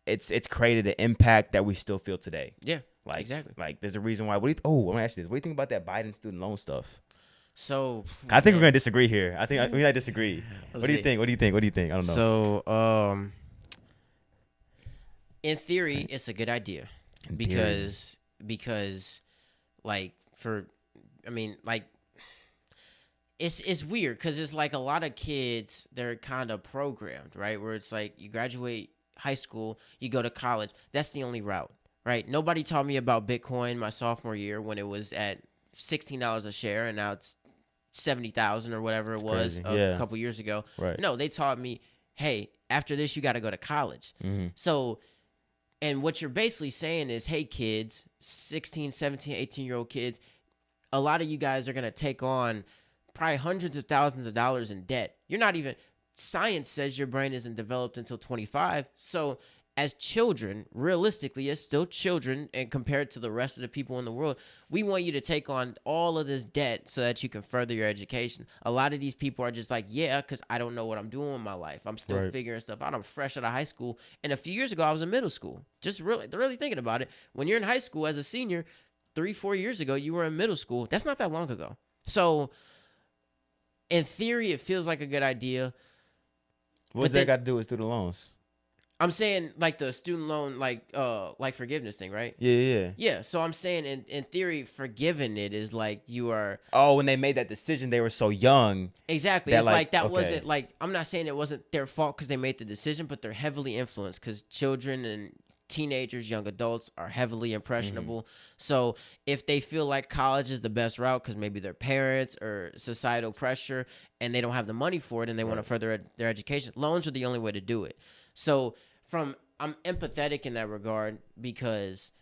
it's created an impact that we still feel today. Yeah, Like, exactly. Like, there's a reason why. I want to ask you this. What do you think about that Biden student loan stuff? So I think we're man, gonna disagree here. We might disagree. let's What do you see. think? What do you think? What do you think? I don't know. So in theory, it's a good idea In because like it's weird because it's like a lot of kids, they're kind of programmed, right? Where it's like you graduate high school, you go to college. That's the only route, right? Nobody taught me about Bitcoin my sophomore year when it was at $16 a share, and now it's 70,000 or whatever it was a couple years ago. Right. No, they taught me, hey, after this, you got to go to college. Mm-hmm. So, and what you're basically saying is, hey, kids, 16, 17, 18-year-old kids, a lot of you guys are going to take on probably hundreds of thousands of dollars in debt. You're not even, science says your brain isn't developed until 25. So as children, realistically, as still children, and compared to the rest of the people in the world, we want you to take on all of this debt so that you can further your education. A lot of these people are just like, yeah, because I don't know what I'm doing with my life. I'm still figuring stuff out. I'm fresh out of high school. And a few years ago, I was in middle school. Just really thinking about it. When you're in high school as a senior, 3-4 years ago, you were in middle school. That's not that long ago. So in theory, it feels like a good idea. What's that got to do with student loans? I'm saying like the student loan, like forgiveness thing, right? Yeah. Yeah. So I'm saying in theory, forgiving it is like you are. Oh, when they made that decision, they were so young. Exactly. It's like that wasn't like, I'm not saying it wasn't their fault because they made the decision, but they're heavily influenced because children and teenagers, young adults are heavily impressionable. Mm-hmm. So if they feel like college is the best route because maybe their parents or societal pressure and they don't have the money for it and they want to further their education, loans are the only way to do it. So I'm empathetic in that regard because,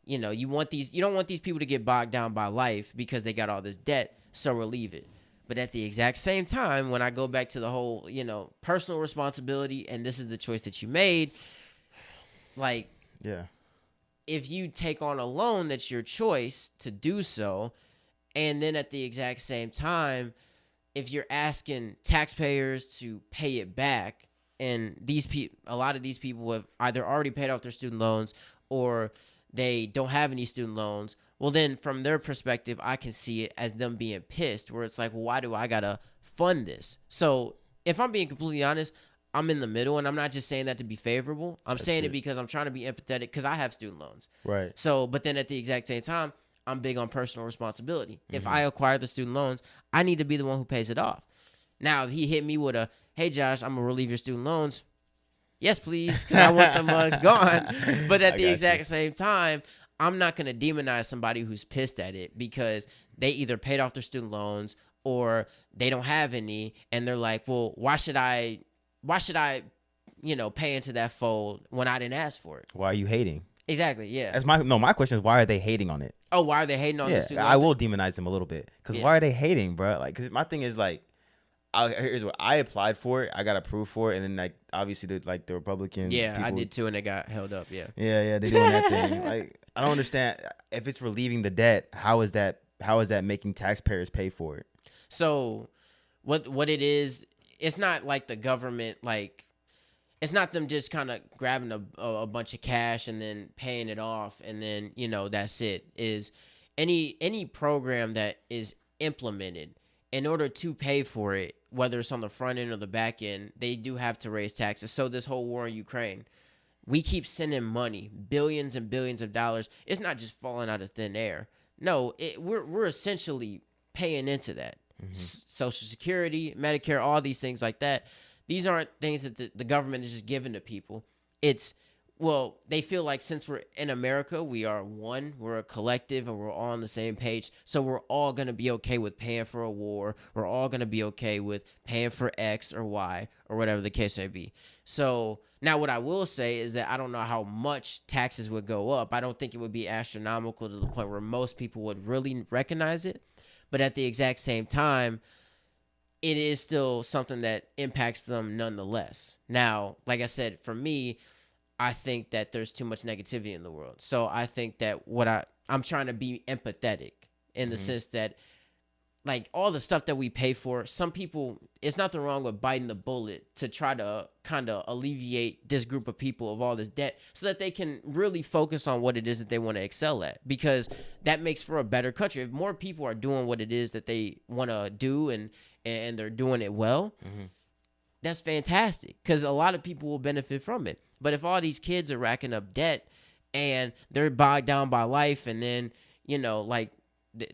you know, you don't want these people to get bogged down by life because they got all this debt. So relieve it. But at the exact same time, when I go back to the whole, you know, personal responsibility and this is the choice that you made, like, yeah, if you take on a loan, that's your choice to do so. And then at the exact same time, if you're asking taxpayers to pay it back, and a lot of these people have either already paid off their student loans or they don't have any student loans, well, then from their perspective, I can see it as them being pissed, where it's like, well, why do I got to fund this? So if I'm being completely honest, I'm in the middle, and I'm not just saying that to be favorable. I'm saying it because I'm trying to be empathetic because I have student loans. Right. So, but then at the exact same time, I'm big on personal responsibility. Mm-hmm. If I acquire the student loans, I need to be the one who pays it off. Now, if he hit me with a, hey, Josh, I'm going to relieve your student loans. Yes, please, because I want them gone. But at the exact same time, I'm not going to demonize somebody who's pissed at it because they either paid off their student loans or they don't have any, and they're like, well, why should I, you know, pay into that fold when I didn't ask for it? Why are you hating? Exactly, yeah. My question is, why are they hating on it? Oh, why are they hating on this? I will demonize them a little bit. Because why are they hating, bro? Like, because my thing is, like, here's what I applied for it. I got approved for it. And then, like, obviously, the Republican people, I did too, and it got held up, yeah. Yeah, they're doing that thing. Like, I don't understand. If it's relieving the debt, how is that making taxpayers pay for it? So, what it is, it's not like the government, like, it's not them just kind of grabbing a bunch of cash and then paying it off and then, you know, that's it. Is any program that is implemented, in order to pay for it, whether it's on the front end or the back end, they do have to raise taxes. So this whole war in Ukraine, we keep sending money, billions and billions of dollars. It's not just falling out of thin air. No, we're essentially paying into that. Mm-hmm. Social Security, Medicare, all these things like that. These aren't things that the government is just giving to people. It's, well, they feel like since we're in America, we are one, we're a collective, and we're all on the same page. So we're all going to be okay with paying for a war. We're all going to be okay with paying for X or Y or whatever the case may be. So now what I will say is that I don't know how much taxes would go up. I don't think it would be astronomical to the point where most people would really recognize it. But at the exact same time, it is still something that impacts them nonetheless. Now, like I said, for me, I think that there's too much negativity in the world. So I think that I'm trying to be empathetic in the sense that, like all the stuff that we pay for, some people, it's nothing wrong with biting the bullet to try to kind of alleviate this group of people of all this debt so that they can really focus on what it is that they want to excel at, because that makes for a better country. If more people are doing what it is that they want to do and they're doing it well, that's fantastic, because a lot of people will benefit from it. But if all these kids are racking up debt and they're bogged down by life, and then, you know, like,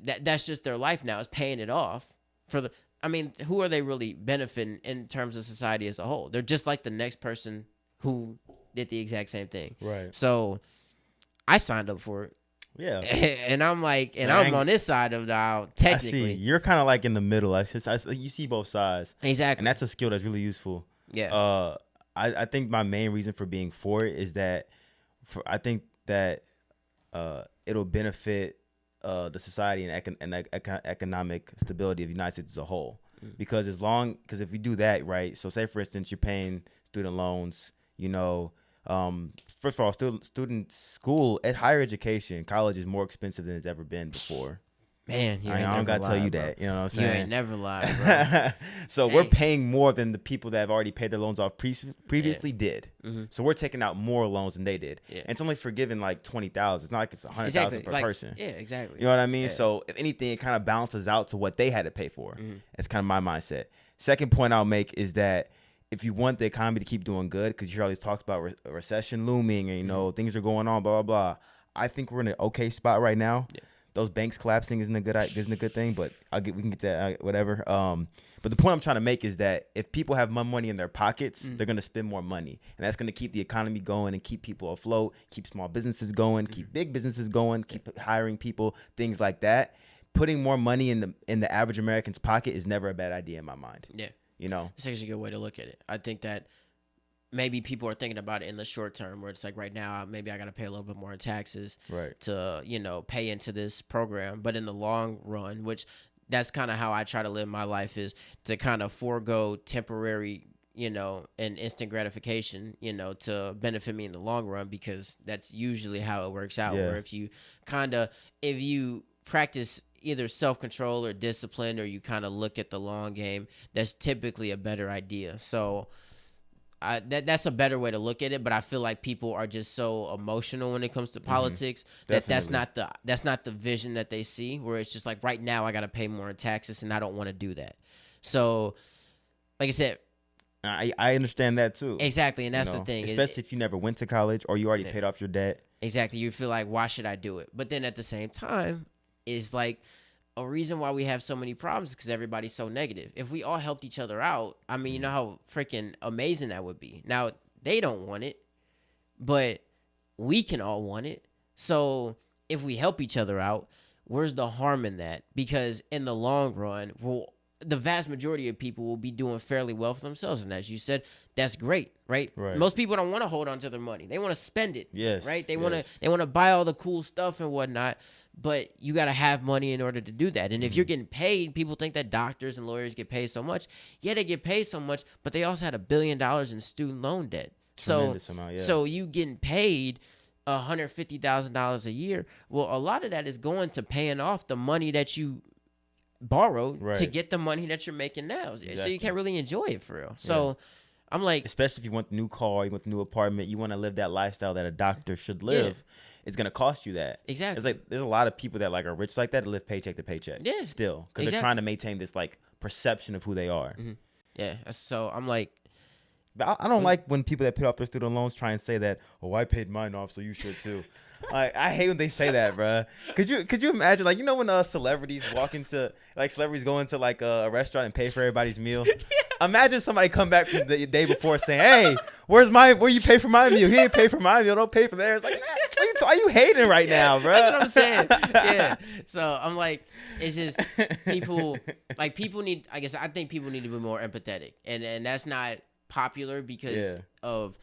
that's just their life now, is paying it off for the, I mean, who are they really benefiting in terms of society as a whole? They're just like the next person who did the exact same thing. Right. So I signed up for it. Yeah. And I'm like, and I'm on this side of the aisle, technically. I see. You're kind of like in the middle. You see both sides. Exactly. And that's a skill that's really useful. Yeah. I think my main reason for being for it is that I think that it'll benefit the society and economic stability of the United States as a whole. Because if you do that, right, so say for instance you're paying student loans, you know, first of all, student school at higher education, college is more expensive than it's ever been before. Man, I don't gotta tell you that. You know what I'm saying? You ain't never lied, bro. So we're paying more than the people that have already paid their loans off previously did. So we're taking out more loans than they did. And it's only forgiven like 20,000. It's not like it's 100,000 per person. Yeah, exactly. You know what I mean? So if anything, it kind of balances out to what they had to pay for. It's kind of my mindset. Second point I'll make is that if you want the economy to keep doing good, because you hear all these talks about a recession looming and, you know, things are going on, blah, blah, blah. I think we're in an okay spot right now. Yeah. Those banks collapsing isn't a good thing, but we can get that, whatever. But the point I'm trying to make is that if people have more money in their pockets, they're going to spend more money. And that's going to keep the economy going and keep people afloat, keep small businesses going, keep big businesses going, keep hiring people, things like that. Putting more money in the average American's pocket is never a bad idea in my mind. Yeah. You know? It's actually a good way to look at it. I think that maybe people are thinking about it in the short term, where it's like right now, maybe I got to pay a little bit more in taxes to, you know, pay into this program. But in the long run, which that's kind of how I try to live my life, is to kind of forego temporary, you know, and instant gratification, you know, to benefit me in the long run, because that's usually how it works out. Where if you practice either self-control or discipline, or you kind of look at the long game, that's typically a better idea. So that's a better way to look at it, but I feel like people are just so emotional when it comes to politics that's not the vision that they see, where it's just like, right now I got to pay more in taxes and I don't want to do that. So like I said, I understand that too. Exactly, and that's the thing. Especially if you never went to college or you already paid off your debt. Exactly, you feel like, why should I do it? But then at the same time, is like, a reason why we have so many problems is because everybody's so negative. If we all helped each other out, I mean, you know how freaking amazing that would be. Now, they don't want it, but we can all want it. So if we help each other out, where's the harm in that? Because in the long run, the vast majority of people will be doing fairly well for themselves. And as you said, that's great, right? Most people don't want to hold on to their money. They want to spend it. Yes. Right? They want to buy all the cool stuff and whatnot. But you got to have money in order to do that. And if you're getting paid, people think that doctors and lawyers get paid so much. Yeah, they get paid so much, but they also had $1 billion in student loan debt. So you getting paid $150,000 a year. Well, a lot of that is going to paying off the money that you borrowed to get the money that you're making now. Exactly. So you can't really enjoy it for real. So I'm like, especially if you want the new car, you want the new apartment, you want to live that lifestyle that a doctor should live. It's going to cost you that. Exactly. It's like, there's a lot of people that like are rich like that live paycheck to paycheck. Yeah. Still. Because they're trying to maintain this like perception of who they are. Yeah. So I'm like, but I don't like when people that pay off their student loans try and say that, oh, I paid mine off, so you should too. Like, I hate when they say that, bro. Could you imagine, like, you know, when celebrities go into like a restaurant and pay for everybody's meal? Imagine somebody come back from the day before saying, "Hey, where you pay for my meal? He ain't pay for my meal. Don't pay for theirs." Like, man, why are you hating right now, bro? That's what I'm saying. Yeah. So I'm like, it's just people need. I guess I think people need to be more empathetic, and that's not popular because of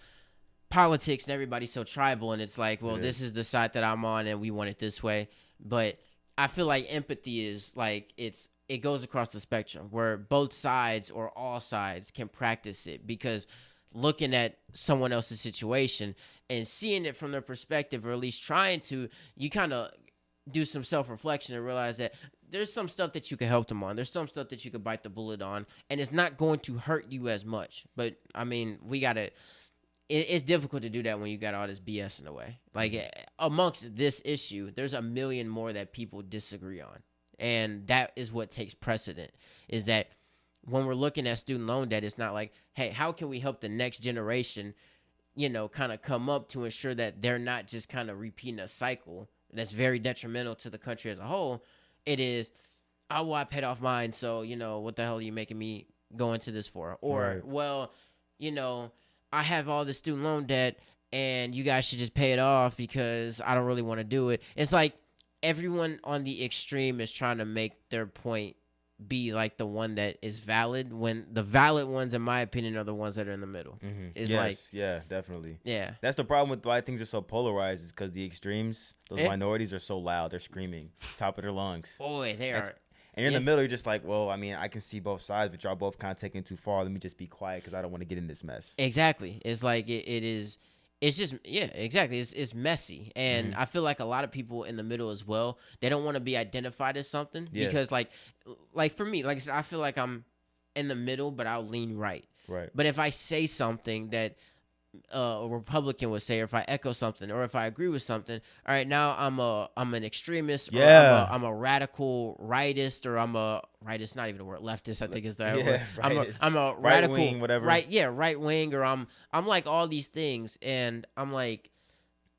politics and everybody's so tribal, and it's like, well, this is the side that I'm on and we want it this way. But I feel like empathy is like, it goes across the spectrum where both sides or all sides can practice it, because looking at someone else's situation and seeing it from their perspective, or at least trying to, you kind of do some self-reflection and realize that there's some stuff that you can help them on. There's some stuff that you could bite the bullet on, and it's not going to hurt you as much. But I mean, it's difficult to do that when you got all this BS in the way. Like amongst this issue, there's a million more that people disagree on. And that is what takes precedent, is that when we're looking at student loan debt, it's not like, hey, how can we help the next generation, kind of come up to ensure that they're not just kind of repeating a cycle that's very detrimental to the country as a whole. It is, oh, well, I paid off mine, so, what the hell are you making me go into this for? Or, Right. well, I have all this student loan debt, and you guys should just pay it off because I don't really want to do it. It's like everyone on the extreme is trying to make their point be like the one that is valid, when the valid ones, in my opinion, are the ones that are in the middle. Mm-hmm. It's yes, like, yeah, definitely. yeah, That's the problem with why things are so polarized, is because the extremes, those Yeah. minorities, are so loud. They're screaming, top of their lungs. boy, they That's- are. And you're in Yeah. the middle, you're just like, well, I mean, I can see both sides, but y'all both kind of taking it too far. Let me just be quiet because I don't want to get in this mess. Exactly. It's like it is. It's just, yeah, exactly. It's messy, and I feel like a lot of people in the middle as well. They don't want to be identified as something because, like for me, like I said, I feel like I'm in the middle, but I'll lean right. Right. But if I say something that a Republican would say, or if I echo something, or if I agree with something, all right, now I'm an extremist, Yeah. or I'm a radical rightist, or I'm a rightist, not even a word, leftist, I think is the right word. rightist. I'm a Right radical wing, whatever. right wing, or I'm like all these things, and I'm like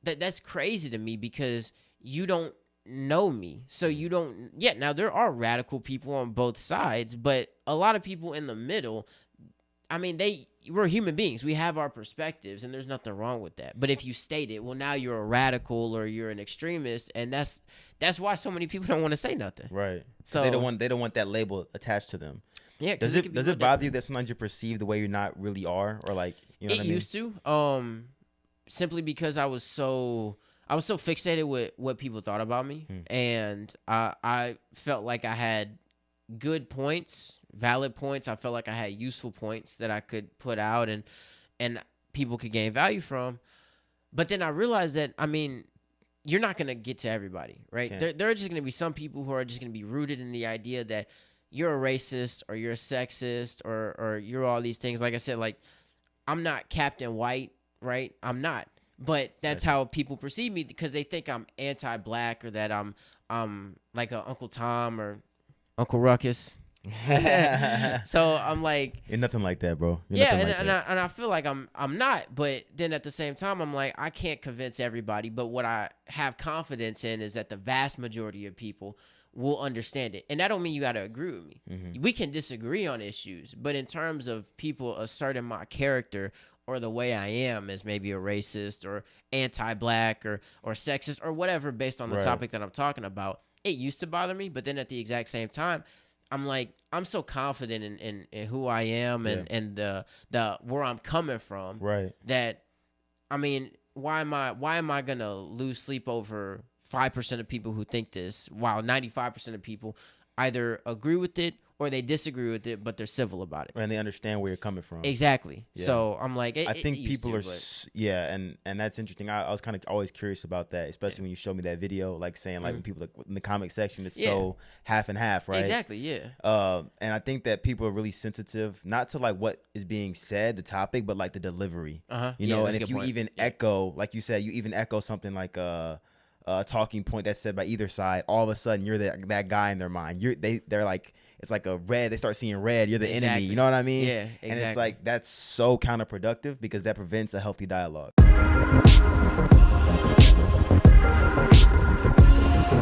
that's crazy to me because you don't know me, so you don't. Yeah, now there are radical people on both sides, but a lot of people in the middle. I mean, we're human beings. We have our perspectives, and there's nothing wrong with that. But if you state it, well, now you're a radical or you're an extremist, and that's why so many people don't want to say nothing. Right. So they don't want that label attached to them. Yeah. Does it bother you that sometimes you're perceived the way you're not really are, or like, you know what I mean? Used to, simply because I was so fixated with what people thought about me, and I felt like I had good points, valid points. I felt like I had useful points that I could put out and people could gain value from. But then I realized that, I mean, you're not going to get to everybody, right? There are just going to be some people who are just going to be rooted in the idea that you're a racist or you're a sexist or you're all these things. Like I said, like, I'm not Captain White, right? I'm not. But that's how people perceive me because they think I'm anti-black or that I'm like a Uncle Tom or Uncle Ruckus. So I'm like, You're nothing like that, bro. You're yeah, nothing like that. and I feel like I'm not, but then at the same time I'm like, I can't convince everybody, but what I have confidence in is that the vast majority of people will understand it. And that don't mean you got to agree with me. We can disagree on issues, but in terms of people asserting my character or the way I am as maybe a racist or anti-black or sexist or whatever based on the Right. topic that I'm talking about, it used to bother me, but then at the exact same time, I'm like, I'm so confident in who I am and the where I'm coming from, Right. that, I mean, why am I gonna lose sleep over 5% of people who think this, while 95% of people either agree with it or they disagree with it, but they're civil about it. And they understand where you're coming from. Exactly. Yeah. So I'm like, I think it used people to, are, but- and that's interesting. I was kind of always curious about that, especially when you showed me that video, like saying like when people like in the comment section, it's so half and half, right? Exactly. Yeah. And I think that people are really sensitive, not to like what is being said, the topic, but like the delivery. Uh-huh. You Yeah, know, that's and a if good you point. even echo, like you said, you even echo something like a talking point that's said by either side, all of a sudden you're that guy in their mind. They're like, it's like a red. They start seeing red. You're the enemy. Exactly. You know what I mean? Yeah, And it's exactly. like that's so counterproductive because that prevents a healthy dialogue.